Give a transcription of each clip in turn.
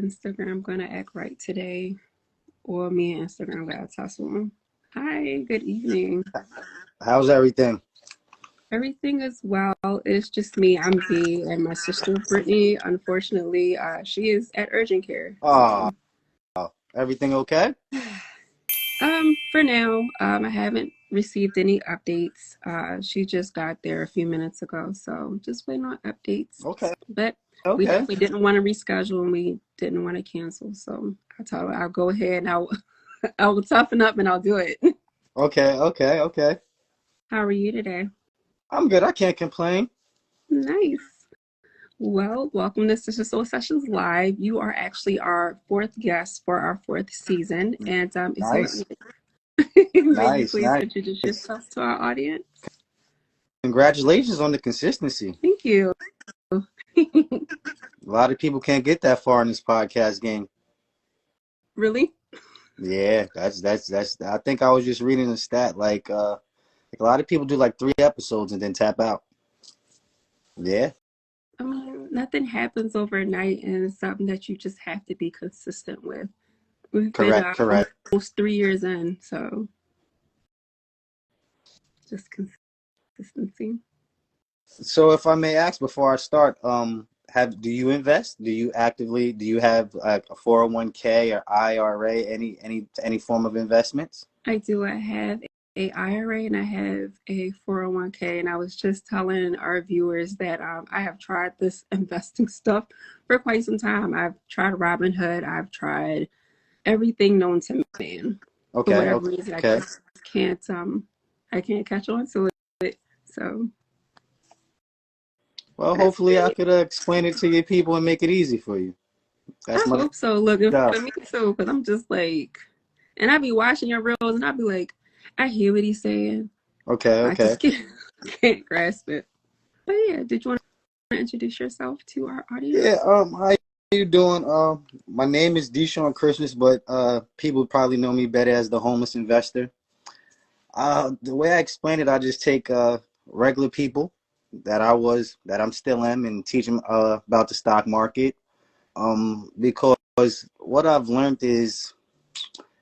Instagram gonna act right today, or me and Instagram gotta tussle. Hi, good evening. How's everything? Everything is well. It's just me. I'm V, and my sister Brittany. Unfortunately, she is at urgent care. Oh, everything okay? For now, I haven't received any updates. She just got there a few minutes ago, so just waiting on updates. Okay, But we okay, definitely didn't want to reschedule, and we didn't want to cancel. So I told her I'll go ahead and I will toughen up and I'll do it. okay. How are you today? I'm good. I can't complain. Nice. Well, welcome to Sister Soul Sessions Live. You are actually our fourth guest for our fourth season. And if you Nice, may you nice, please nice. introduce yourself to our audience? Congratulations on the consistency. Thank you. A lot of people can't get that far in this podcast game. Really? Yeah, that's. I think I was just reading a stat like a lot of people do like 3 episodes and then tap out. Yeah, I mean, nothing happens overnight, and it's something that you just have to be consistent with. We've been correct. almost 3 years in, so just consistency. So if I may ask before I start, do you invest? Do you have like a 401k or IRA, any form of investments? I do. I have a IRA and I have a 401k, and I was just telling our viewers that I have tried this investing stuff for quite some time. I've tried Robinhood. I've tried everything known to man. For Okay, whatever reason, okay. can't I can't catch on to it. So Well, that's hopefully I it. could explain it to your people and make it easy for you. That's I my hope so. Look, job. for me too, because I'm just like, and I be watching your reels, and I be like, I hear what he's saying. Okay, I okay. just can't grasp it. But yeah, did you want to introduce yourself to our audience? Yeah, how you doing? My name is Deshawn Christmas, but people probably know me better as the homeless investor. The way I explain it, I just take regular people that I'm still am and teach them about the stock market. Because what I've learned is,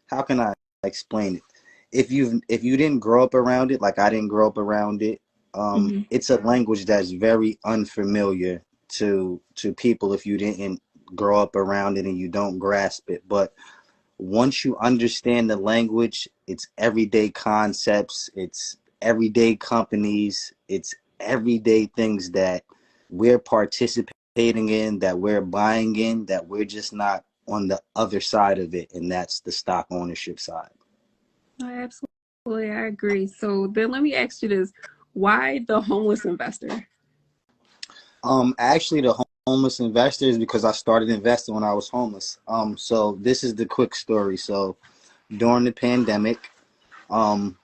how can I explain it? If you didn't grow up around it, like I didn't grow up around it, Hmm. it's a language that's very unfamiliar to people if you didn't grow up around it and you don't grasp it. But once you understand the language, it's everyday concepts, it's everyday companies, it's everyday things that we're participating in, that we're buying in, that we're just not on the other side of it, and that's the stock ownership side. Absolutely, I agree. So then let me ask you this: why the homeless investor? Actually, the homeless investor is because I started investing when I was homeless. So this is the quick story. So during the pandemic, um,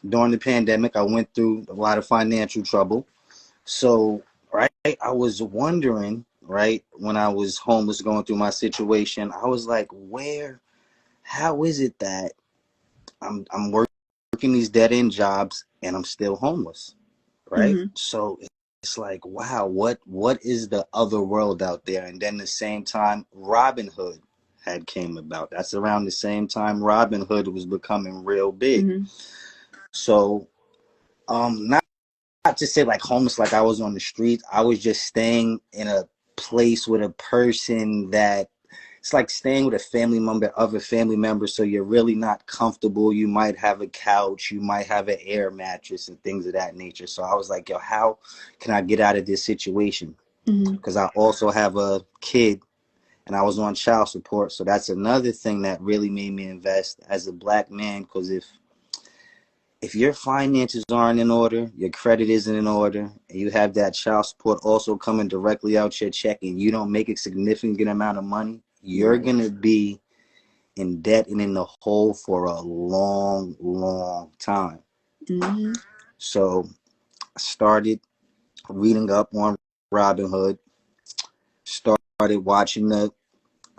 I went through a lot of financial trouble. So, right, I was wondering, right, when I was homeless going through my situation, I was like, how is it that I'm working these dead end jobs and I'm still homeless, right? Hmm. So it's like, wow, what is the other world out there? And then the same time, Robinhood had came about. That's around the same time Robinhood was becoming real big. Hmm. So, not to say like homeless, like I was on the streets. I was just staying in a place with a person that it's like staying with a family member of a family member. So you're really not comfortable. You might have a couch, you might have an air mattress and things of that nature. So I was like, yo, how can I get out of this situation? Hmm. Because I also have a kid and I was on child support. So that's another thing that really made me invest as a black man. Because if your finances aren't in order, your credit isn't in order, and you have that child support also coming directly out your check and you don't make a significant amount of money, you're Right. going to be in debt and in the hole for a long time. Hmm. So I started reading up on Robinhood, started watching the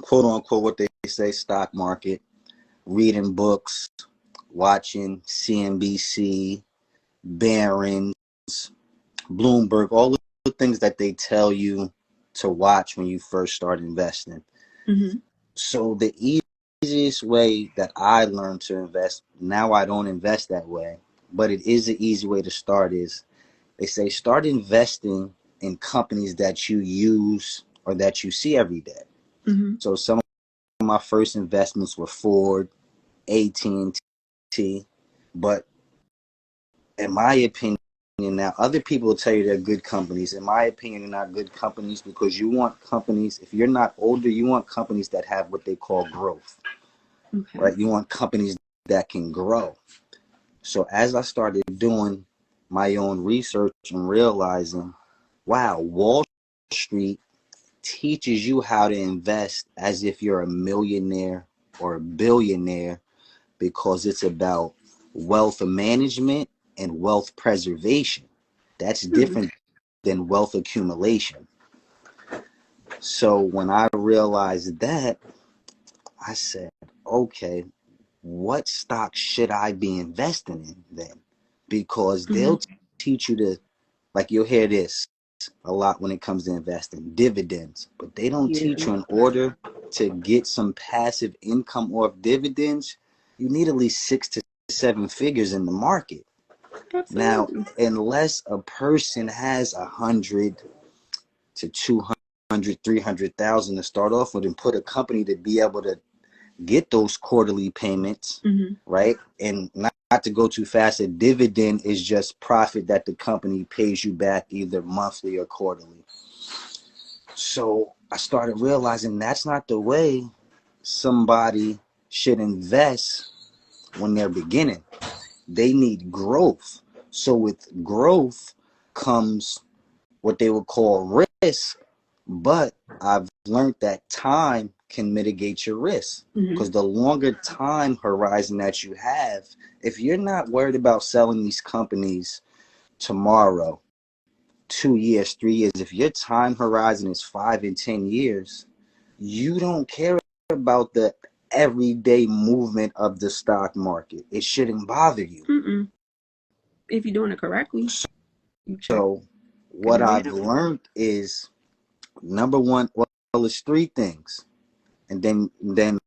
quote unquote what they say stock market, reading books, watching CNBC, Barron's, Bloomberg, all the things that they tell you to watch when you first start investing. Mm-hmm. So the easiest way that I learned to invest, now I don't invest that way, but it is an easy way to start, is they say start investing in companies that you use or that you see every day. Mm-hmm. So some of my first investments were Ford, AT&T, but in my opinion, now other people will tell you they're good companies. In my opinion, they're not good companies, because you want companies, if you're not older, you want companies that have what they call growth, Okay. right? You want companies that can grow. So as I started doing my own research and realizing, wow, Wall Street teaches you how to invest as if you're a millionaire or a billionaire, because it's about wealth management and wealth preservation. That's Hmm. different than wealth accumulation. So when I realized that, I said, okay, what stocks should I be investing in then? Because Mm-hmm. they'll teach you to, like, you'll hear this a lot when it comes to investing, dividends, but they don't teach Yeah. you, in order to get some passive income off dividends, you need at least 6 to 7 figures in the market. Now, Absolutely. unless a person has 100 to 200, 300,000 to start off with, and put a company to be able to get those quarterly payments, Mm-hmm. right? And not to go too fast, a dividend is just profit that the company pays you back either monthly or quarterly. So I started realizing that's not the way somebody should invest when they're beginning. They need growth. So with growth comes what they would call risk, but I've learned that time can mitigate your risk, Mm-hmm. because the longer time horizon that you have, if you're not worried about selling these companies tomorrow, 2 years, 3 years, if your time horizon is 5 and 10 years, you don't care about the everyday movement of the stock market. It shouldn't bother you. Mm-mm. If you're doing it correctly, you check So what it I've out. learned is, number one, well, it's three things, and then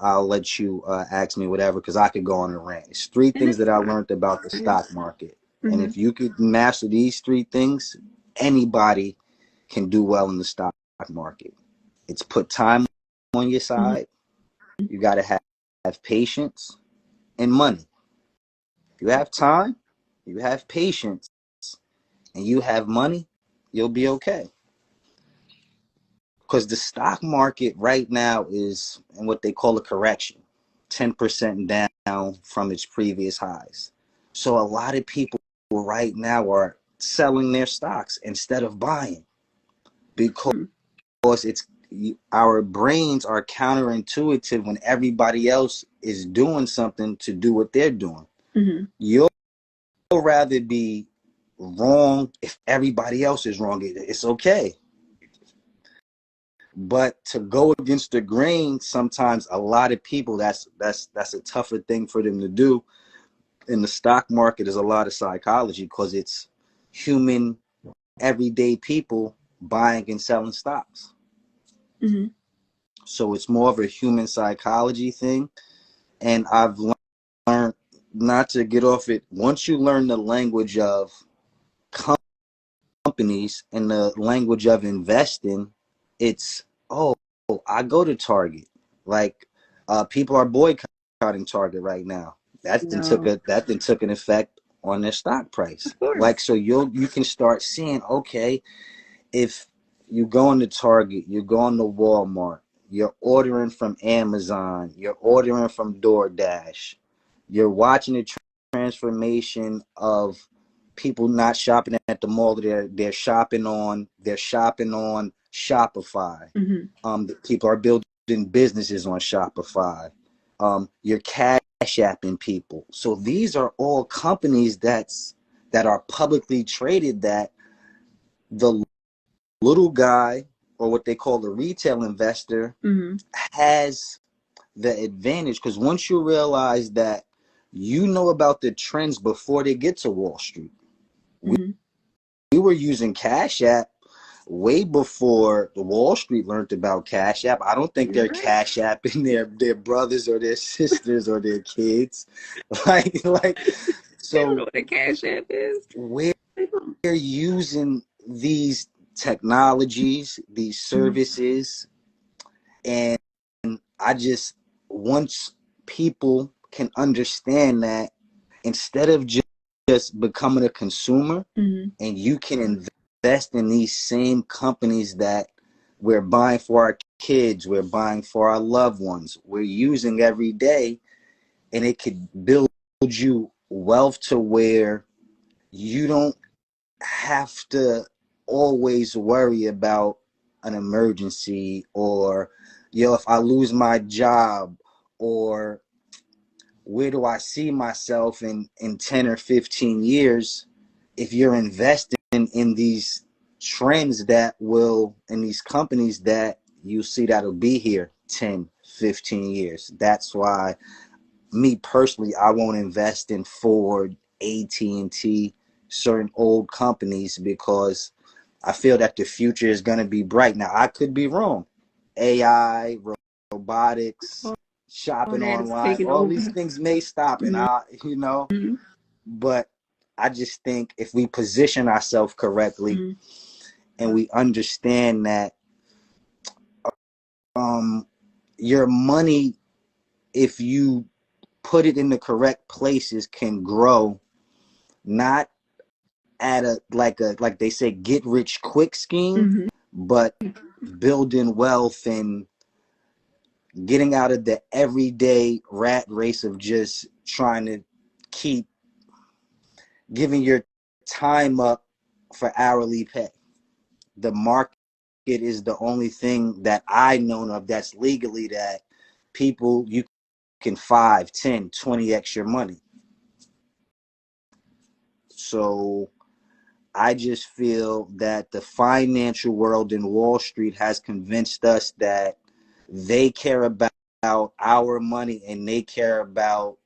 I'll let you ask me whatever, because I could go on a rant. It's three And things it's that I fine. learned about the stock market, and Mm-hmm. if you could master these three things, anybody can do well in the stock market. It's put time on your Mm-hmm. side. You got to have patience and money. If you have time, you have patience, and you have money, you'll be okay. Because the stock market right now is in what they call a correction, 10% down from its previous highs. So a lot of people right now are selling their stocks instead of buying, because Mm-hmm. it's, our brains are counterintuitive when everybody else is doing something to do what they're doing. Mm-hmm. You'll rather be wrong if everybody else is wrong. It's okay. But to go against the grain, sometimes a lot of people, that's a tougher thing for them to do. In the stock market is a lot of psychology, because it's human, everyday people buying and selling stocks. Mm-hmm. So it's more of a human psychology thing. And I've learned not to get off it. Once you learn the language of companies and the language of investing, it's, oh, I go to Target. Like, people are boycotting Target right now. No, That then took an effect on their stock price. of course. Like, so you can start seeing, okay, if you go into Target, you go into Walmart, you're ordering from Amazon, you're ordering from DoorDash, you're watching the transformation of people not shopping at the mall. They're shopping on Shopify. Mm-hmm. People are building businesses on Shopify. You're cash apping people. So these are all companies that are publicly traded, that the little guy, or what they call the retail investor, Mm-hmm. has the advantage, because once you realize that you know about the trends before they get to Wall Street. We, Mm-hmm. we were using Cash App way before the Wall Street learned about Cash App. I don't think You're they're right. Cash Apping their brothers or their sisters or their kids. Like They don't know so what a Cash App is. we're They don't. using these technologies, these Mhm. services, and I just once people can understand that instead of just becoming a consumer, Mhm. and you can invest in these same companies that we're buying for our kids, we're buying for our loved ones, we're using every day, and it could build you wealth to where you don't have to always worry about an emergency or if I lose my job, or where do I see myself in 10 or 15 years. If you're investing in these trends that will, in these companies that you see that'll be here 10, 15 years. That's why me personally, I won't invest in Ford, AT&T, certain old companies, because I feel that the future is going to be bright. Now, I could be wrong. AI, robotics, All shopping that is online, taken all these over. things may stop, and Mhm. but I just think if we position ourselves correctly Mhm. and we understand that um, your money, if you put it in the correct places, can grow, not at like they say, get rich quick scheme, Mhm. but building wealth and getting out of the everyday rat race of just trying to keep giving your time up for hourly pay. The market is the only thing that I know of that's legally that people, you can 5, 10, 20x your money. So I just feel that the financial world in Wall Street has convinced us that they care about our money, and they care about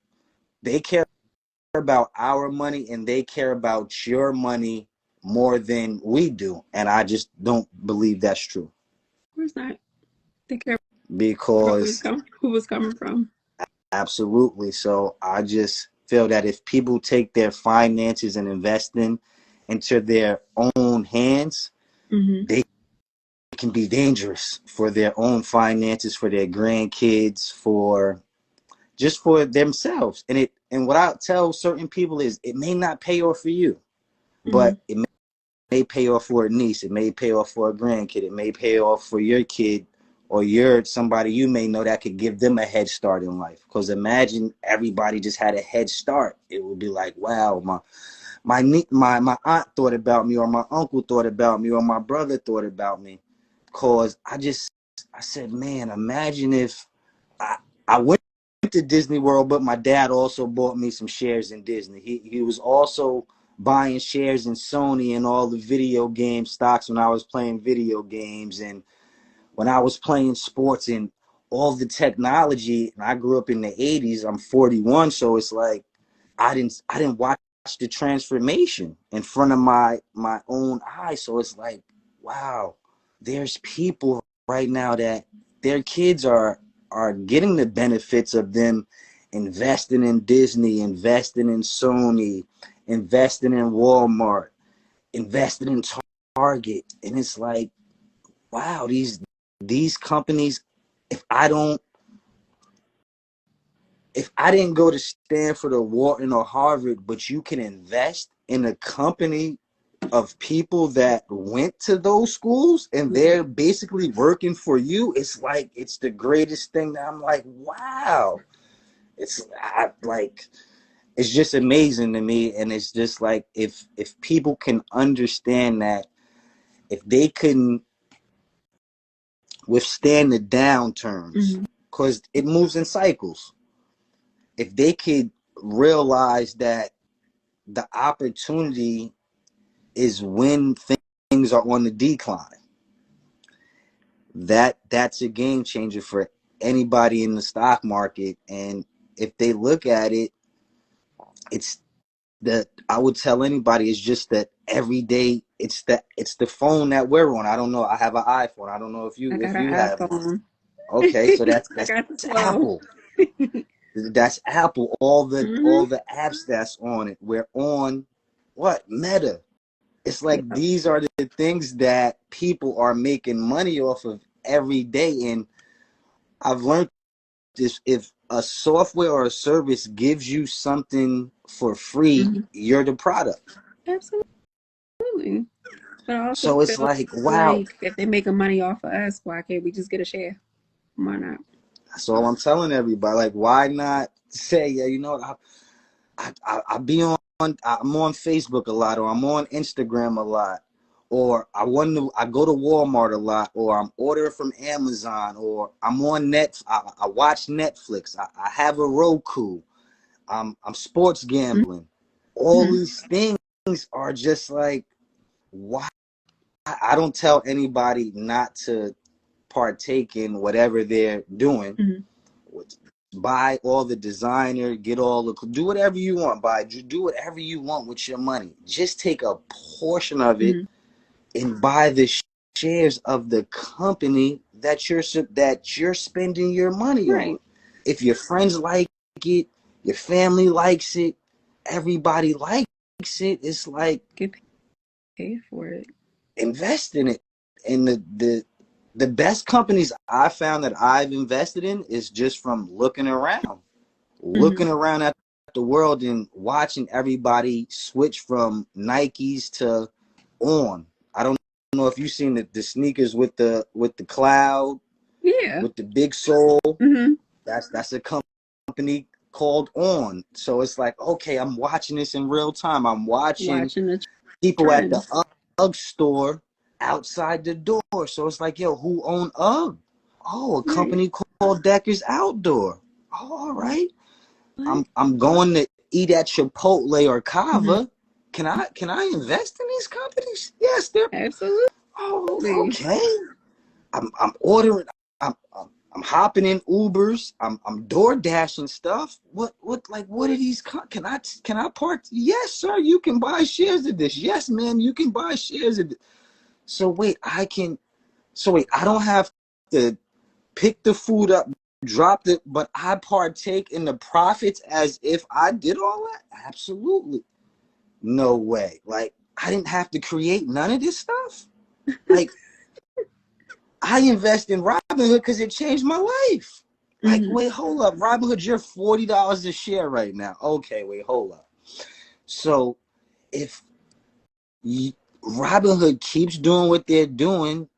our money, and they care about your money more than we do. And I just don't believe that's true, Of course not. They care about because who was coming from. absolutely. So I just feel that if people take their finances and invest them into their own hands, Mhm. they can be dangerous for their own finances, for their grandkids, for just for themselves. And what I tell certain people is, it may not pay off for you, Mhm. but it may pay off for a niece, it may pay off for a grandkid, it may pay off for your kid, or you're somebody you may know that could give them a head start in life. Because imagine everybody just had a head start. It would be like, wow, my aunt thought about me, or my uncle thought about me, or my brother thought about me. Because I said, man, imagine if I, I went to Disney World, but my dad also bought me some shares in Disney. He was also buying shares in Sony and all the video game stocks when I was playing video games, and when I was playing sports, and all the technology. And I grew up in the 80s. I'm 41, so it's like I didn't watch the transformation in front of my own eyes. So it's like, wow, there's people right now that their kids are getting the benefits of them investing in Disney, investing in Sony, investing in Walmart, investing in Target. And it's like, wow, these companies, if I don't if I didn't go to Stanford or Wharton or Harvard, but you can invest in a company of people that went to those schools and they're basically working for you, it's like, it's the greatest thing. That I'm like, wow. Like, it's just amazing to me. And it's just like, if people can understand that, if they can withstand the downturns, Mhm. because it moves in cycles, if they could realize that the opportunity is when things are on the decline, that's a game changer for anybody in the stock market. And if they look at it, it's that I would tell anybody is just that every day it's the phone that we're on. I don't know. I have an iPhone. I don't know if I got you an have one. iPhone. Okay, so I got the 12. Apple. That's Apple. All Mm-hmm. the apps that's on it. We're on what? Meta. It's like Yep. these are the things that people are making money off of every day. And I've learned this: if a software or a service gives you something for free, Mm-hmm. you're the product. Absolutely. But I also So it's feel like, wow. like if they're making money off of us, why can't we just get a share? Why not? That's all I'm telling everybody. Like, why not say, yeah, you know what? I be on. I'm on Facebook a lot, or I'm on Instagram a lot, or I go to Walmart a lot, or I'm ordering from Amazon, or I'm on I watch Netflix. I have a Roku. I'm sports gambling. All Mm-hmm. these things are just like, why? I don't tell anybody not to partake in whatever they're doing. Mm-hmm. Buy all the designer, get all the, do whatever you want. Do whatever you want with your money. Just take a portion of it Mm-hmm. and buy the shares of the company that you're spending your money on. Right. If your friends like it, your family likes it, everybody likes it. It's like, Get paid for it. invest in it. And the best companies I found that I've invested in is just from Mm-hmm. looking around at the world and watching everybody switch from Nikes to On. I don't know if you've seen the sneakers with the cloud, Yeah. with the big sole. Mm-hmm. That's a company called On. So it's like, okay, I'm watching this in real time. I'm watching Watching the people at the trends. UGG store outside the door. So it's like, yo, who own UGG? Oh, a Right. company called Decker's Outdoor. Oh, all right. What? I'm going to eat at Chipotle or Mm-hmm. Kava. Can I invest in these companies? Yes, they're. Absolutely. Oh, okay. I'm ordering. I'm hopping in Ubers. I'm door dashing stuff. What are these? Can I part? Yes, sir. You can buy shares of this. Yes, ma'am. You can buy shares of this. So wait, I don't have to pick the food up, drop it, but I partake in the profits as if I did all that? Absolutely. No way. Like, I didn't have to create none of this stuff. Like, I invest in Robinhood because it changed my life. Like, Mm-hmm. wait, hold up. Robinhood, you're $40 a share right now. Okay, wait, hold up. So if Robinhood keeps doing what they're doing,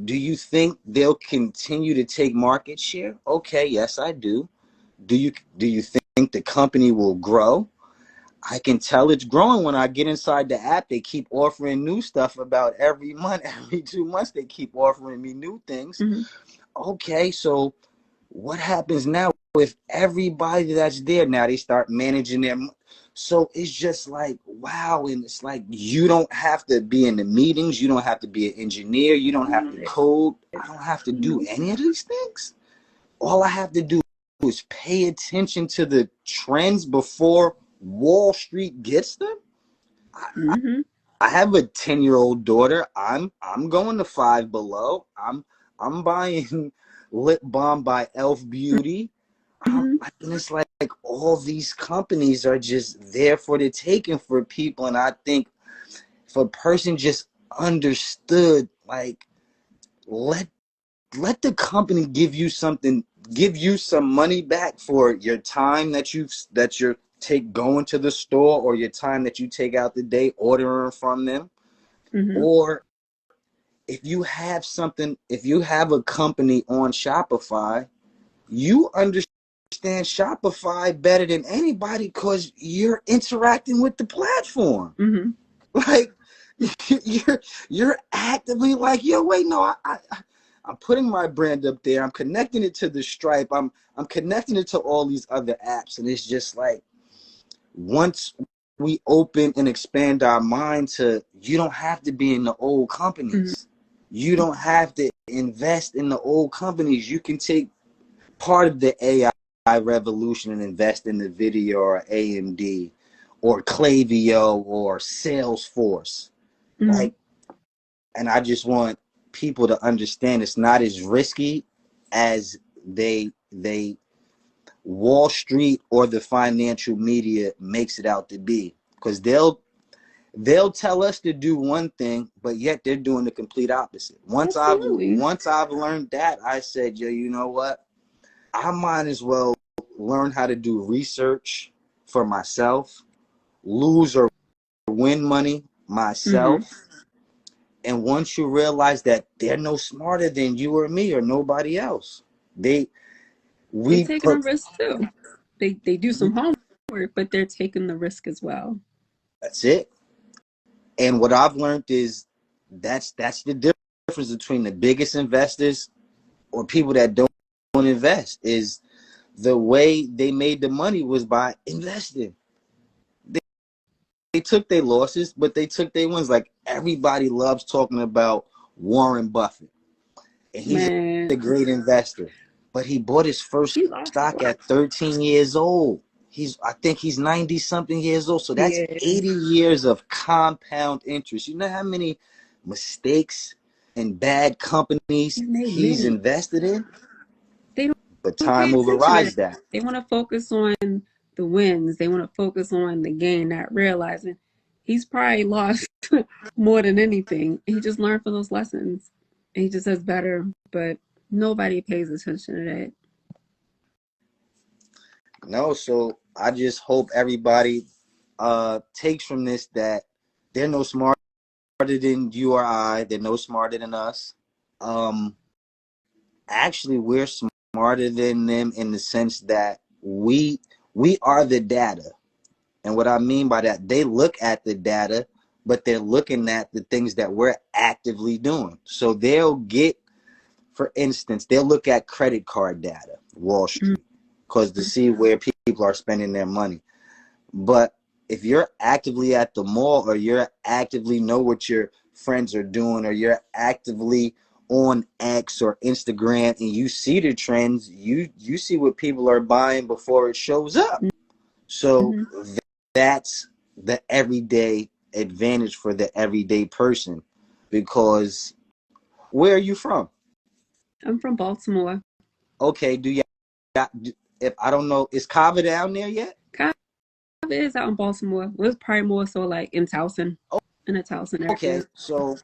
do you think they'll continue to take market share? Okay, yes, I do. Do you think the company will grow? I can tell it's growing when I get inside the app. They keep offering new stuff about every month, every 2 months. They keep offering me new things. Mm-hmm. Okay, so what happens now with everybody that's there? Now they start managing them. So it's just like, wow. And it's like, you don't have to be in the meetings. You don't have to be an engineer. You don't have to code. I don't have to do Nope. any of these things. All I have to do is pay attention to the trends before Wall Street gets them. I, Mm-hmm. I have a 10-year-old daughter. I'm going to Five Below. I'm buying lip balm by Elf Beauty. Mm-hmm. And it's like all these companies are just there for the taking for people. And I think if a person just understood, like, let the company give you something, give you some money back for your time that you're take going to the store, or your time that you take out the day ordering from them. Mm-hmm. Or if you have a company on Shopify, you understand Shopify better than anybody because you're interacting with the platform. Mm-hmm. Like, you're actively like, yo, wait, no, I'm putting my brand up there. I'm connecting it to the Stripe. I'm connecting it to all these other apps, and it's just like, once we open and expand our mind to, you don't have to be in the old Mm-hmm. companies. You don't have to invest in the old companies. You can take part of the AI revolution and invest in the video or AMD or Klaviyo or Salesforce. Mm-hmm. Like, and I just want people to understand it's not as risky as they Wall Street or the financial media makes it out to be, because they'll tell us to do one thing, but yet they're doing the complete opposite. Absolutely. Once I've learned that, I said, yo, you know what? I might as well learn how to do research for myself, lose or win money Mm-hmm. myself. And once you realize that they're no smarter than you or me or nobody else, they They're we taking a put risk too. They do some homework, but they're taking the risk as well. that's it. And what I've learned is that's the difference between the biggest investors or people that don't invest, is the way they made the money was by investing. They took their losses, but they took their wins. Like, everybody loves talking about Warren Buffett, and he's a Man, great investor, but he bought his first he lost a stock lot. at 13 years old. I think he's 90 something years old. So that's Yeah, 80 years of compound interest. You know how many mistakes and bad companies he's made he's many. invested in? They But don't pay time attention to overrides that. that. They want to focus on the wins. They want to focus on the gain, not realizing he's probably lost more than anything. He just learned from those lessons. And he just does better, but nobody pays attention to that. No, so I just hope everybody takes from this that they're no smarter than you or I. They're no smarter than us. Um, Actually, we're smarter than them in the sense that we are the data. And what I mean by that, they look at the data, but they're looking at the things that we're actively doing. So they'll get, for instance, they'll look at credit card data, Wall Mm-hmm. Street, because to see where people are spending their money. But if you're actively at the mall, or you're actively know what your friends are doing, or you're actively on X or Instagram and you see the trends, you see what people are buying before it shows up. So Mm-hmm. that's the everyday advantage for the everyday person. Because where are you from? I'm from Baltimore. Okay, do you, if I don't know, is Kava down there yet? Kind of is out in Baltimore. It was probably more so like in Towson, in the Towson area. Okay, so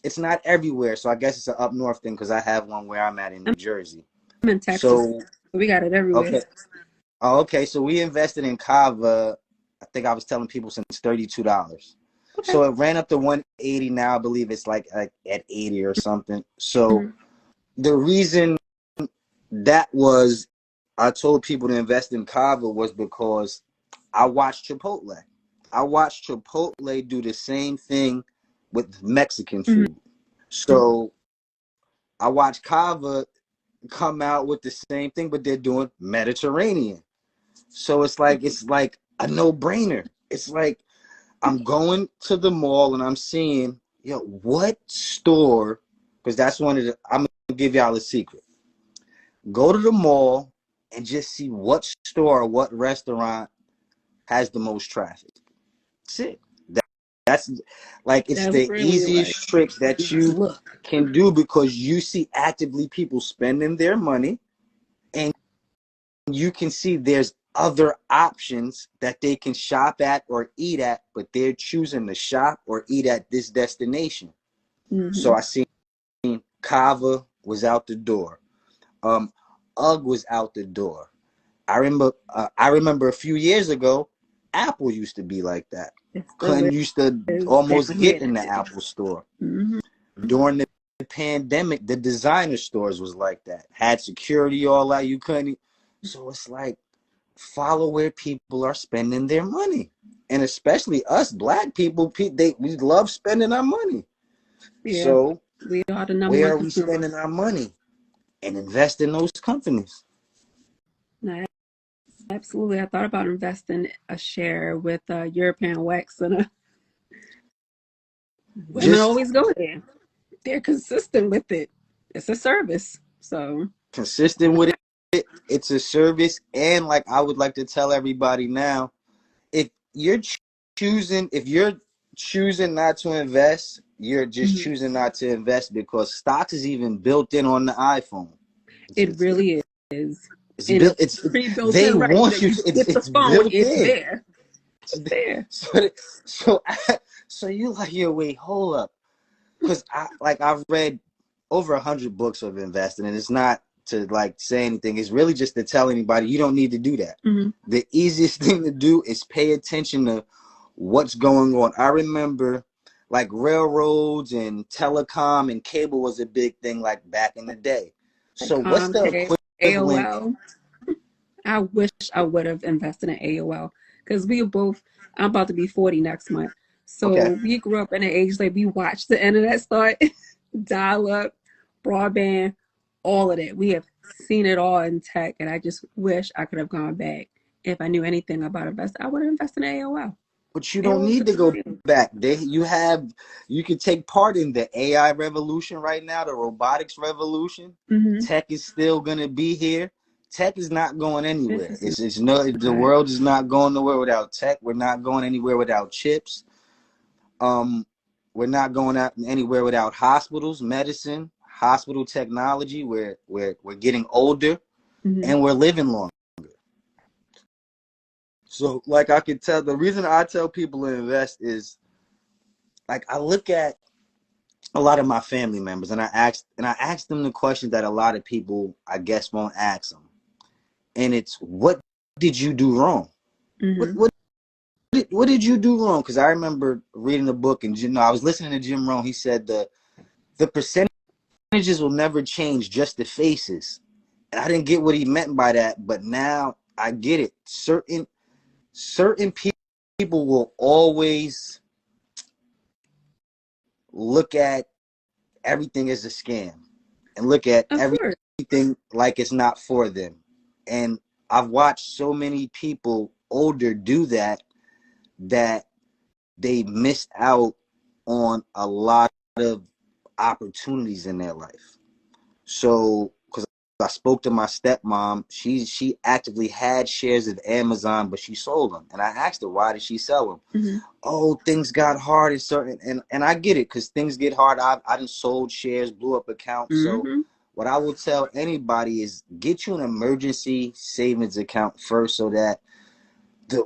it's not everywhere. So I guess it's an up north thing, because I have one where I'm at in New Jersey. I'm in Texas. So We got it everywhere. okay, okay. So we invested in Kava. I think I was telling people since $32. Okay. So it ran up to 180. Now I believe it's like at 80 or something. So Mm-hmm. the reason that was, I told people to invest in Kava, was because I watched Chipotle. I watched Chipotle do the same thing with Mexican Mm-hmm. food. So I watched Kava come out with the same thing, but they're doing Mediterranean. So it's like a no-brainer. It's like I'm going to the mall and I'm seeing, yo, what store, because that's one of the, I'm gonna give y'all a secret. Go to the mall and just see what store or what restaurant has the most traffic. That's it. That's like, it's That's the really like, easiest trick you that just you look. can do, because you see actively people spending their money, and you can see there's other options that they can shop at or eat at, but they're choosing to shop or eat at this destination. So Mm-hmm. I seen Kava was out the door. UGG was out the door. I remember a few years ago, Apple used to be like that. It still Couldn't used to is almost down here get in in that the city. Apple store. Mm-hmm. During the pandemic, the designer stores was like that. Had security all out. You couldn't. So it's like, follow where people are spending their money. And especially us black people, we love spending our money. Yeah, So we are the number where one are we consumer. spending our money? And invest in those companies. No, absolutely. I thought about investing a share with European Wax, and women Just always go there. They're consistent with it. It's a service. So, consistent with it. It's a service. And like I would like to tell everybody now, if you're choosing, if you're choosing not to invest, you're just Mhm. choosing not to invest because stocks is even built in on the iPhone. It's It it's really is. it's And built. it's pre-built They in, right? You know, want you you to. get the It's phone, built it's in. there. It's there. So so so you like, yo, wait, hold up, because I've read over 100 books of investing, and it's not to like say anything. It's really just to tell anybody you don't need to do that. Mhm. The easiest thing to do is pay attention to what's going on. I remember like railroads and telecom and cable was a big thing like back in the day. Like So what's the Comcast, equivalent? AOL. I wish I would have invested in AOL because we both, I'm about to be 40 next month. So Okay, we grew up in an age like we watched the internet start, dial up, broadband, all of that. We have seen it all in tech, and I just wish I could have gone back. If I knew anything about investing, I would have invested in AOL. but you don't AOL was need the to go deal. back. You can take part in the AI revolution right now, the robotics revolution. Mm-hmm. Tech is still gonna be here. Tech is not going This anywhere. is It's no, the not. world is not going nowhere without tech. We're not going anywhere without chips. Um, we're not going out anywhere without hospitals, medicine, hospital technology. We're getting older Mm-hmm. and we're living longer. So, like I could tell, the reason I tell people to invest is like I look at a lot of my family members and I ask them the questions that a lot of people I guess won't ask them, and it's what did you do wrong? What Mm-hmm. what what did you do wrong? Because I remember reading a book and I was listening to Jim Rohn. He said the percentages will never change, just the faces. And I didn't get what he meant by that, but now I get it. Certain people will always look at everything as a scam and look at Of course. everything like it's not for them. And I've watched so many people older do that they missed out on a lot of opportunities in their life. So, because I spoke to my stepmom, she actively had shares of Amazon, but she sold them. And I asked her, why did she sell them? Mm-hmm. Oh, things got hard in certain, and I get it because things get hard. I done sold shares, blew up accounts. So Mm-hmm. what I will tell anybody is get you an emergency savings account first, so that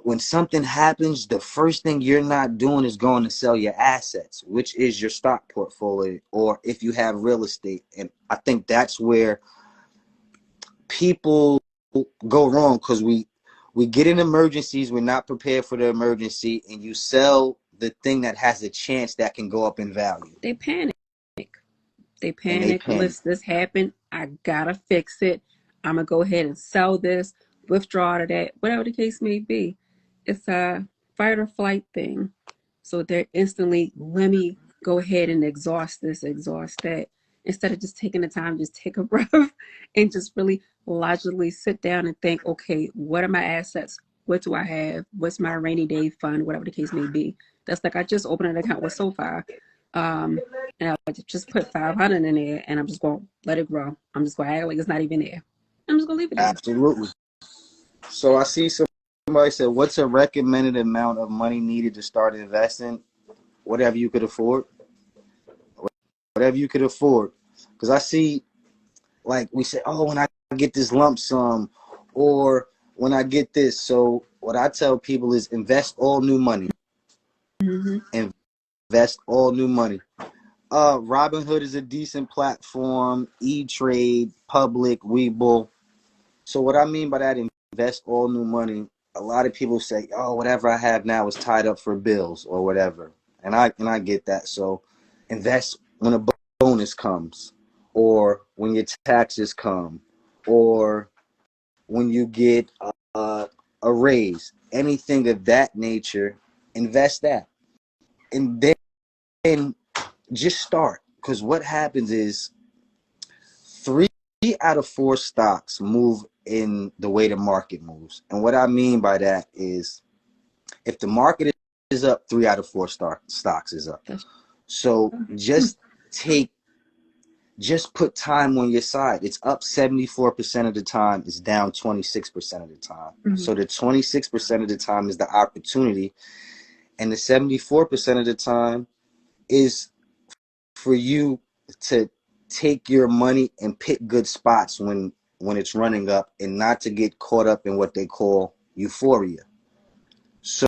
when something happens, the first thing you're not doing is going to sell your assets, which is your stock portfolio, or if you have real estate. And I think that's where people go wrong, because we get in emergencies, we're not prepared for the emergency, and you sell the thing that has a chance that can go up in value, They panic. They and they panic. panic. Listen, this happened. I gotta fix it. I'm gonna go ahead and sell this, withdraw to that, whatever the case may be. It's a fight or flight thing. So they're instantly, let me go ahead and exhaust this, exhaust that, instead of just taking the time, just take a breath and just really logically sit down and think, okay, what are my assets? What do I have? What's my rainy day fund? Whatever the case may be. That's like I just opened an account with SoFi. Um, and I just put 500 in there and I'm just going to let it grow. I'm just going to act like it's not even there. I'm just going to leave it there. Absolutely. So I see somebody said, what's a recommended amount of money needed to start investing? Whatever you could afford. Whatever you could afford. Because I see, like we say, oh, when I get this lump sum, or when I get this. So what I tell people is invest all new money. Mm-hmm. Invest all new money. Robinhood is a decent platform. E-Trade, Public, Webull. So what I mean by that, invest all new money. A lot of people say, oh, whatever I have now is tied up for bills or whatever, and I get that. So invest when a bonus comes, or when your taxes come, or when you get a raise, anything of that nature. Invest that, and then just start. Because what happens is 3 out of 4 stocks move in the way the market moves. And what I mean by that is if the market is up, 3 out of 4 stocks is up. That's So just take just put time on your side. It's up 74% of the time. It's down 26% of the time. So the 26% of the time is the opportunity. And the 74% of the time is for you to take your money and pick good spots when it's running up, and not to get caught up in what they call euphoria. So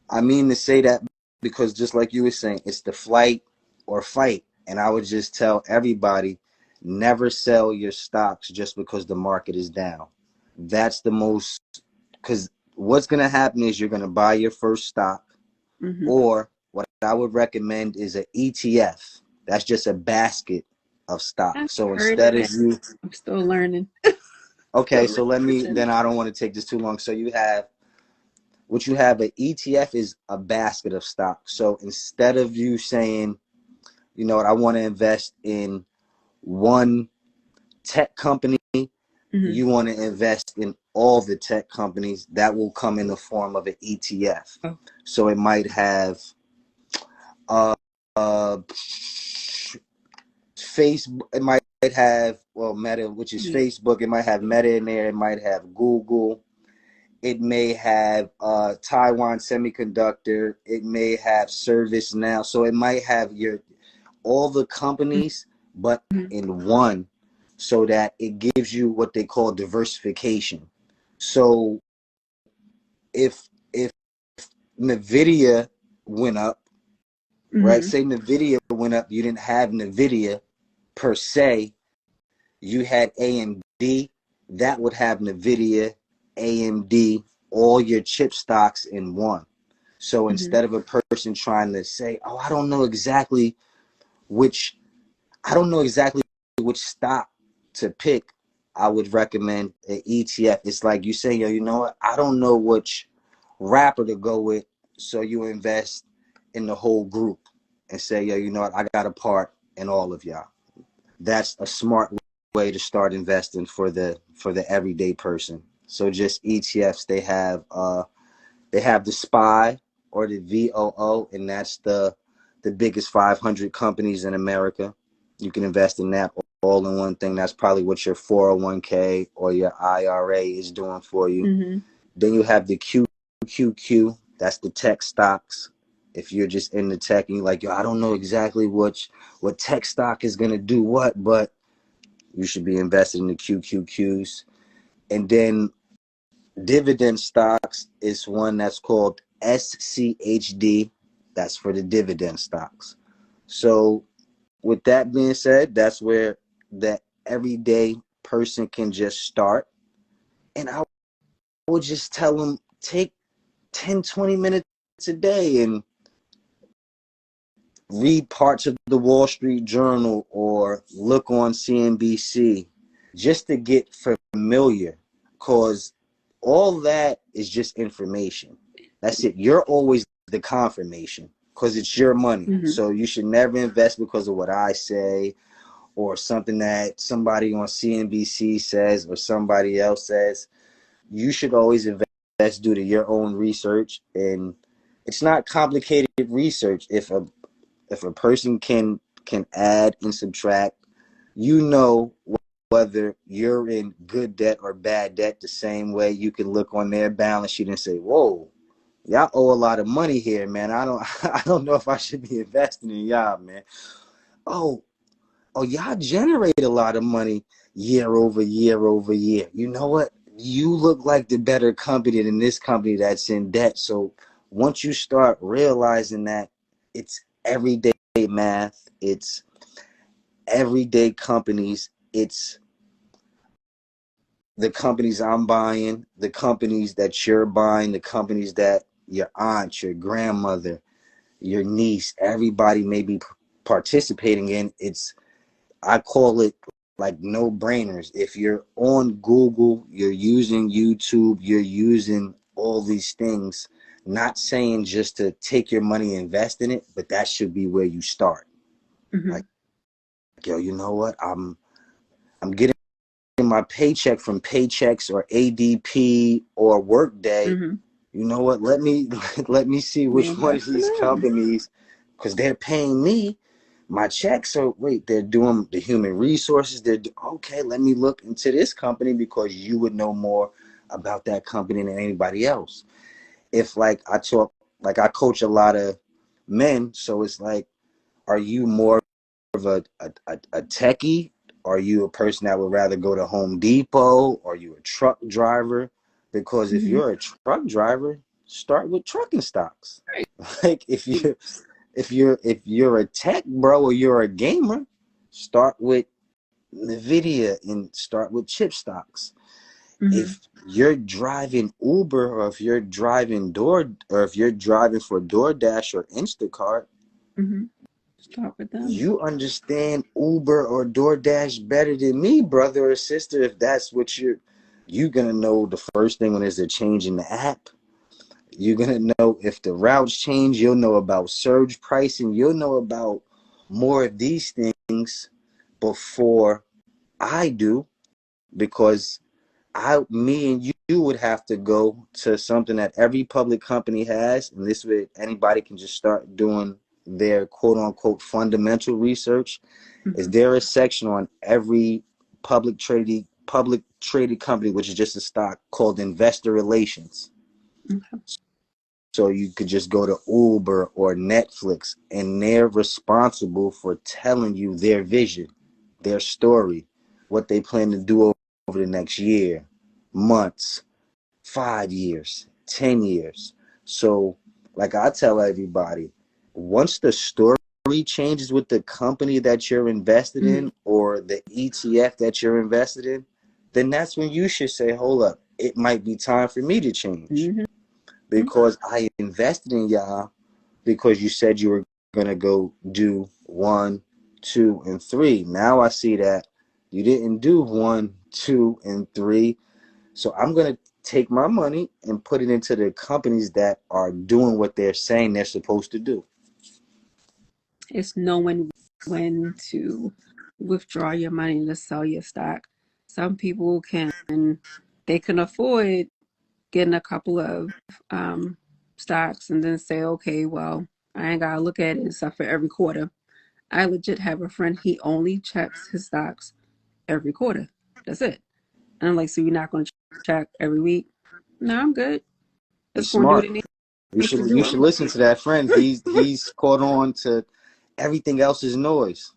I mean to say that because just like you were saying, it's the flight or fight. And I would just tell everybody, never sell your stocks just because the market is down. That's the most, because what's going to happen is you're going to buy your first stock, or what I would recommend is an ETF. That's just a basket of stocks. I've So heard instead of you, I'm still learning. okay, so let me, then I don't want to take this too long. So you have, what you have, an ETF is a basket of stocks. So instead of you saying, you know what, I want to invest in one tech company, you want to invest in all the tech companies. That will come in the form of an ETF. Oh. So it might have Facebook, it might have, well, Meta, which is Facebook. It might have Meta in there. It might have Google. It may have Taiwan Semiconductor. It may have ServiceNow. So it might have all the companies, but in one, so that it gives you what they call diversification. So if NVIDIA went up, right? Say NVIDIA went up, you didn't have NVIDIA per se, you had AMD, that would have NVIDIA, AMD, all your chip stocks in one. So instead of a person trying to say, oh, I don't know exactly which stock to pick, I would recommend an ETF. It's like you say, yo, you know what? I don't know which rapper to go with. So you invest in the whole group and say, yo, you know what? I got a part in all of y'all. That's a smart way to start investing for the everyday person. So just ETFs, they have the SPY or the VOO, and that's the biggest 500 companies in America. You can invest in that all in one thing. That's probably what your 401k or your IRA is doing for you. Then you have the QQQ. That's the tech stocks. If you're just in the tech and you're like, yo, I don't know exactly what tech stock is going to do what, but you should be invested in the QQQs. And then dividend stocks is one that's called SCHD. That's for the dividend stocks. So with that being said, that's where that everyday person can just start. And I would just tell them, take 10, 20 minutes a day and read parts of the Wall Street Journal or look on CNBC just to get familiar, because all that is just information. That's it. You're always the confirmation because it's your money. So you should never invest because of what I say or something that somebody on CNBC says or somebody else says. You should always invest due to your own research, and it's not complicated research. If a person can add and subtract, you know whether you're in good debt or bad debt the same way you can look on their balance sheet and say, whoa, y'all owe a lot of money here, man. I don't know if I should be investing in y'all, man. Oh, y'all generate a lot of money year over year over year. You know what? You look like the better company than this company that's in debt. So once you start realizing that it's everyday math, it's everyday companies, it's the companies I'm buying, the companies that you're buying, the companies that your aunt, your grandmother, your niece, everybody may be participating in. I call it like no-brainers. If you're on Google, you're using YouTube, you're using all these things, not saying just to take your money and invest in it, but that should be where you start. Like, yo, you know what? I'm getting my paycheck from Paychex or ADP or Workday. You know what? Let me see which one of these companies, because they're paying me my checks are, wait, they're doing the human resources. Okay, let me look into this company because you would know more about that company than anybody else. If like I coach a lot of men, so it's like, are you more of a techie? Are you a person that would rather go to Home Depot? Are you a truck driver? Because if Mm-hmm. you're a truck driver, start with trucking stocks. Right. Like if you're a tech bro or you're a gamer, start with Nvidia and start with chip stocks. Mm-hmm. If you're driving Uber or if you're driving for DoorDash or Instacart, Mm-hmm. Start with them. you understand Uber or DoorDash better than me, brother or sister. If that's what you're gonna know the first thing when there's a change in the app. You're gonna know if the routes change. You'll know about surge pricing. You'll know about more of these things before I do, because me and you would have to go to something that every public company has, and this way anybody can just start doing their quote unquote fundamental research. Is Mm-hmm. there a section on every public traded company, which is just a stock, called investor relations? Okay. So you could just go to Uber or Netflix, and they're responsible for telling you their vision, their story, what they plan to do over the next year, months, 5 years, 10 years. So, like I tell everybody, once the story changes with the company that you're invested Mm-hmm. in or the ETF that you're invested in, then that's when you should say, hold up, it might be time for me to change, Mm-hmm. because I invested in y'all because you said you were going to go do 1, 2, and 3. Now I see that you didn't do 1, 2, and 3. So I'm going to take my money and put it into the companies that are doing what they're saying they're supposed to do. It's knowing when to withdraw your money to sell your stock. Some people they can afford getting a couple of stocks and then say, okay, well, I ain't gotta look at it and stuff for every quarter. I legit have a friend, he only checks his stocks every quarter. That's it. And I'm like, so you're not gonna check every week? No, I'm good. He's It's gonna do what smart. it You needs to should you do. should listen to that friend. He's caught on to everything else is noise.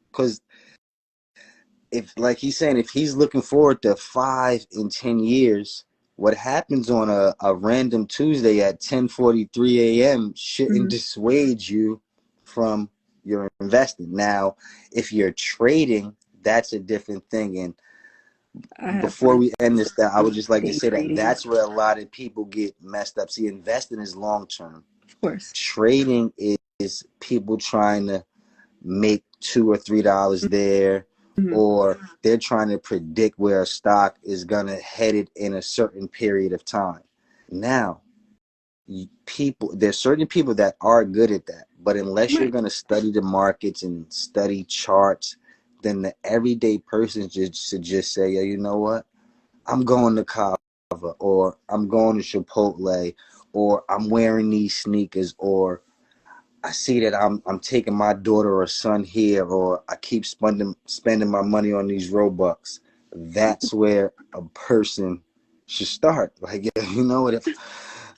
Because if, like he's saying, if he's looking forward to 5 and 10 years, what happens on a random Tuesday at 10:43 a.m. shouldn't Mm-hmm. dissuade you from your investing. Now, if you're trading, that's a different thing. And I have before friends we end this, that I would just like to day say that trading, that's where a lot of people get messed up. See, investing is long term. of course. Trading is people trying to make $2 or $3 there, Mm-hmm. or they're trying to predict where a stock is gonna head it in a certain period of time. Now, there's certain people that are good at that, but unless you're Right. gonna study the markets and study charts, then the everyday person should just say, yeah, you know what? I'm going to Kava, or I'm going to Chipotle, or I'm wearing these sneakers, or I see that I'm taking my daughter or son here, or I keep spending my money on these Robux. That's where a person should start. Like, yeah, you know what? If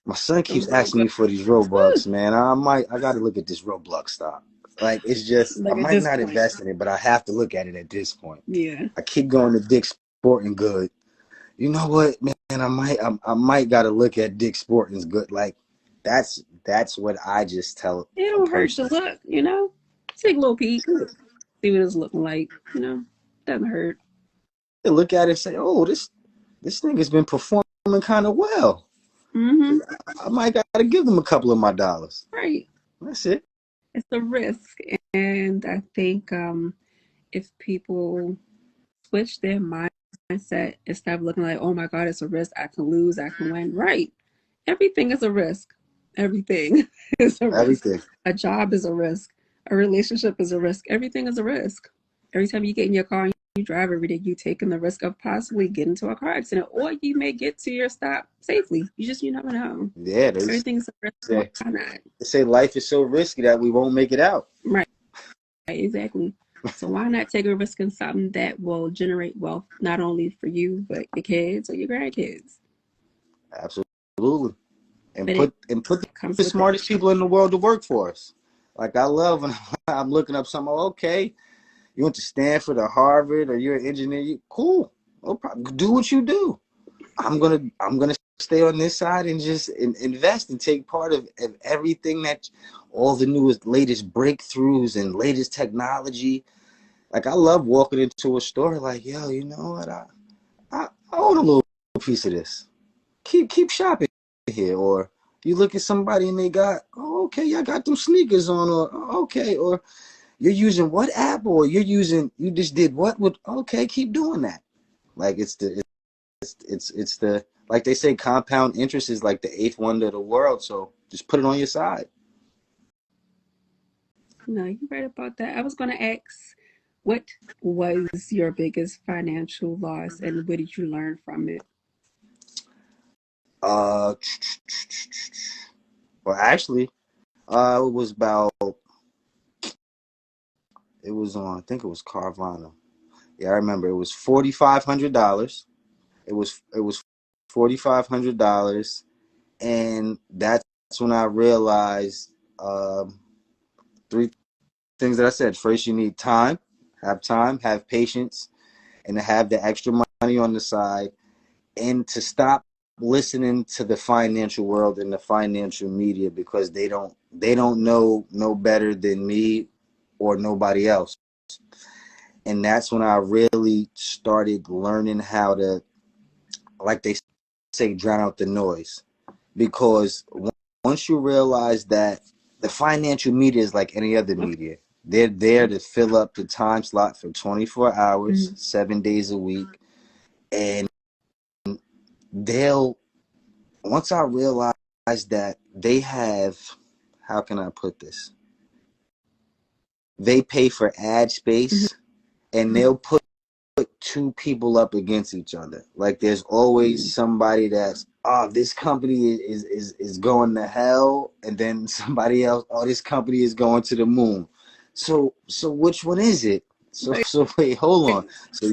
my son Some keeps asking Robux. me for these Robux, man, I got to look at this Roblox stock. Like, it's just, I Like at might this not point. invest in it, but I have to look at it at this point. Yeah. I keep going to Dick's Sporting Good. You know what, man? I might got to look at Dick's Sporting's Good. Like, that's what I just tell It a don't hurt to person. look. Take a little peek, see what it's looking like. Doesn't hurt. They look at it and say, "Oh, this thing has been performing kind of well. Mm-hmm. I might got to give them a couple of my dollars." Right. That's it. It's a risk. And I think if people switch their mindset instead of looking like, oh my God, it's a risk, I can lose, I can win. Right. Everything is a risk. Everything is a risk. Everything. A job is a risk. A relationship is a risk. Everything is a risk. Every time you get in your car and you drive every day, you taking the risk of possibly getting into a car accident, or you may get to your stop safely. You never know. Yeah, Everything's a risk. Why say not? they say life is so risky that we won't make it out. Right. exactly. So why not take a risk in something that will generate wealth not only for you but your kids or your grandkids? Absolutely. And But it put comes the with it. smartest people in the world to work for us. Like I love when I'm looking up something. Okay, you went to Stanford or Harvard or you're an engineer. Cool. No problem. Do what you do. I'm gonna stay on this side and just invest and take part of everything that all the newest latest breakthroughs and latest technology. Like I love walking into a store like, yo, you know what? I want a little piece of this. Keep shopping here. Or you look at somebody and they got, oh, okay, I got them sneakers on, or okay, or you're using what app, or you just did what would, okay, keep doing that. Like it's the, like they say, compound interest is like the eighth wonder of the world. So just put it on your side. No, you're right about that. I was going to ask, what was your biggest financial loss and what did you learn from it? Uh, well, actually, it was about, it was on, I think it was Carvana. Yeah, I remember it was $4,500. It was $4,500, and that's when I realized three things that I said. First, you need time, have patience, and to have the extra money on the side, and to stop listening to the financial world and the financial media, because they don't know no better than me or nobody else. And that's when I really started learning how to, like they say, drown out the noise. Because once you realize that the financial media is like any other Okay. media, they're there to fill up the time slot for 24 hours, Mhm. 7 days a week. And they'll, once I realized that they have, how can I put this? They pay for ad space, and they'll put two people up against each other. Like there's always Mhm. somebody that's, oh, this company is going to hell, and then somebody else, oh, this company is going to the moon. So which one is it? Wait, So wait, hold on. So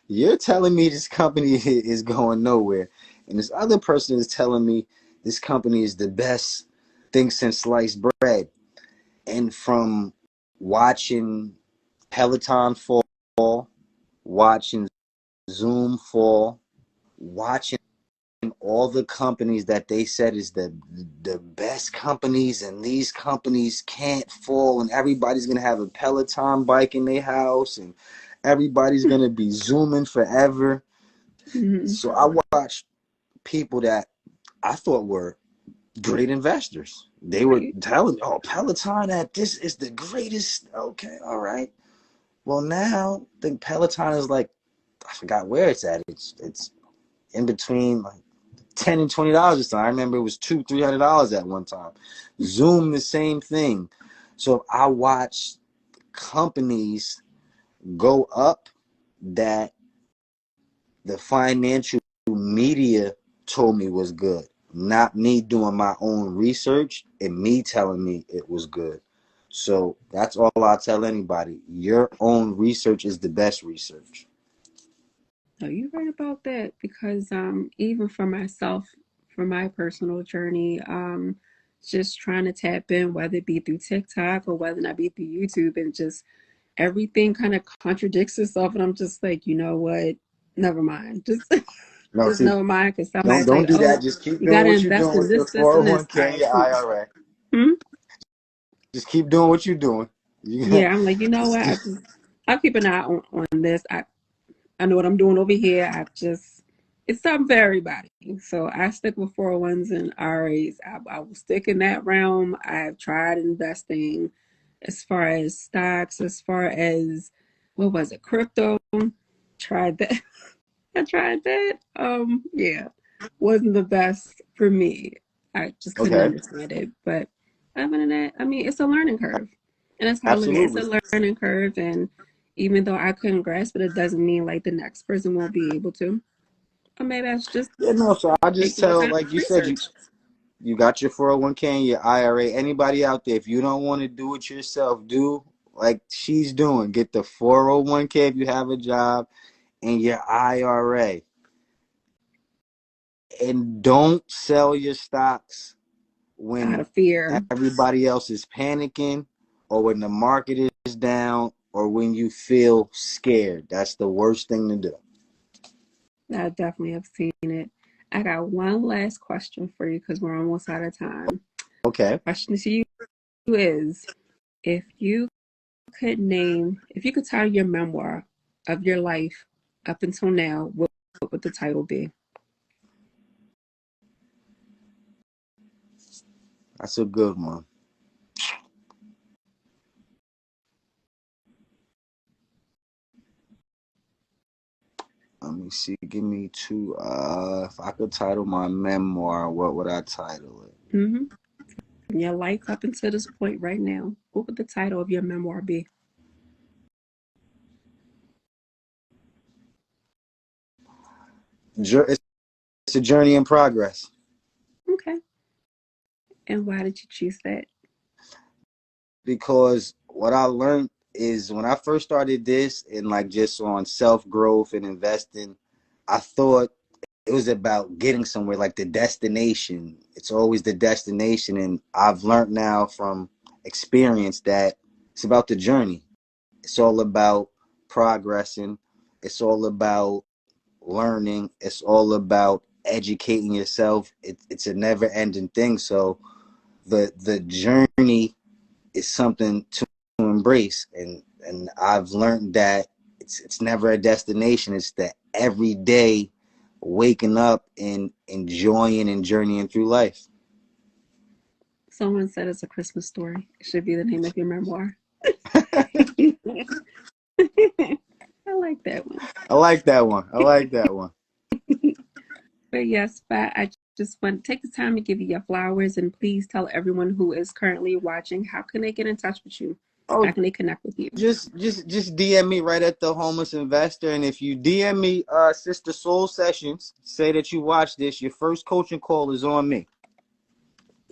you're telling me this company is going nowhere, and this other person is telling me this company is the best thing since sliced bread. And from watching Peloton fall, watching Zoom fall, watching all the companies that they said is the best companies, and these companies can't fall, and everybody's gonna have a Peloton bike in their house, and everybody's gonna be zooming forever. mhm. So I watched people that I thought were great investors. They were Right. telling, oh, Peloton, that this is the greatest. Okay, all right. Well, now the Peloton is like, I forgot where it's at. It's in between like $10 and $20 this time. I remember it was $200-$300 at one time. Zoom, the same thing. So I watched companies go up that the financial media told me was good, not me doing my own research and me telling me it was good. So that's all I tell anybody. Your own research is the best research. No, you're right about that because even for myself, for my personal journey, just trying to tap in, whether it be through TikTok or whether it not be through YouTube, and just everything kind of contradicts itself, and I'm just like, you know what? Never mind. Just No, just see, never mind, because don't somebody's don't like, do oh, that. Just keep you doing got to what you're invest doing in with your this, this, and this. All 401k and right, your cool. IRA. Hmm? Just keep doing what you're doing. You got, Yeah, I'm like, you know what? I'll keep an eye on this. I know what I'm doing over here. It's something for everybody. So I stick with 401s and RAs. I will stick in that realm. I've tried investing as far as stocks, as far as, what was it, crypto. Tried that. I tried that. Yeah, wasn't the best for me. I just couldn't okay, understand it. But other than that, I mean, it's a learning curve, and that's how I look at it. It's absolutely. a learning curve, and even though I couldn't grasp it, it doesn't mean like the next person won't be able to. Or maybe I should just Yeah, no. So I take just more tell, time like to you said, research. you got your 401k and your IRA. Anybody out there, if you don't want to do it yourself, do like she's doing. Get the 401k if you have a job and your IRA. And don't sell your stocks Out when of fear. everybody else is panicking or when the market is down or when you feel scared. That's the worst thing to do. I definitely have seen it. I got one last question for you because we're almost out of time. Okay. Question to you is, if you if you could tell your memoir of your life up until now, what would the title be? That's a good one. Let me see. Give me two. If I could title my memoir, what would I title it? Mm-hmm. From your life up until this point right now, what would the title of your memoir be? It's a journey in progress. Okay. And why did you choose that? Because what I learned is when I first started this and like just on self growth and investing, I thought it was about getting somewhere, like the destination. It's always the destination. And I've learned now from experience that it's about the journey. It's all about progressing. It's all about learning. It's all about educating yourself. It's a never ending thing. So the journey is something to embrace. And I've learned that it's never a destination. It's the everyday waking up and enjoying and journeying through life. Someone said it's a Christmas story. It should be the name of your memoir. I like that one. I like that one. I like that one. But yes, but I just want to take the time to give you your flowers and please tell everyone who is currently watching, how can they get in touch with you? Oh, How can they connect with you? just DM me right at the homeless investor. And if you DM me Sister Soul Sessions, say that you watch this, your first coaching call is on me.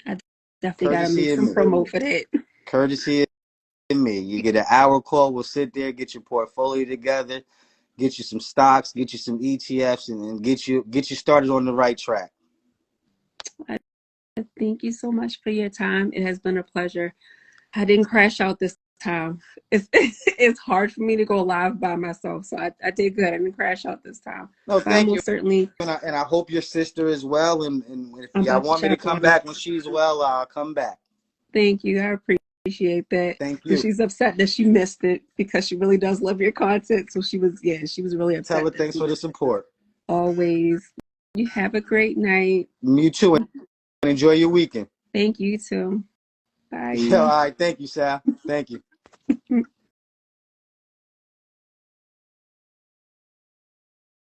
I definitely got to make Courtesy of some me. promo for that. Courtesy of me. You get an hour call, we'll sit there, get your portfolio together, get you some stocks, get you some ETFs, and get you started on the right track. I thank you so much for your time. It has been a pleasure. I didn't crash out this time. It's hard for me to go live by myself, so I did good. I didn't crash out this time. No, But I thank you. most certainly, And I hope your sister is well. And if I'm y'all about to want me to check come on her. back when she's well, I'll come back. Thank you. I appreciate that. Thank And you. she's upset that she missed it because she really does love your content. So she was really Tell upset her that thanks she for the missed it. support. Always. You have a great night. You too. And enjoy your weekend. Thank you too. All Bye. right. Thank you, Sal. Thank you.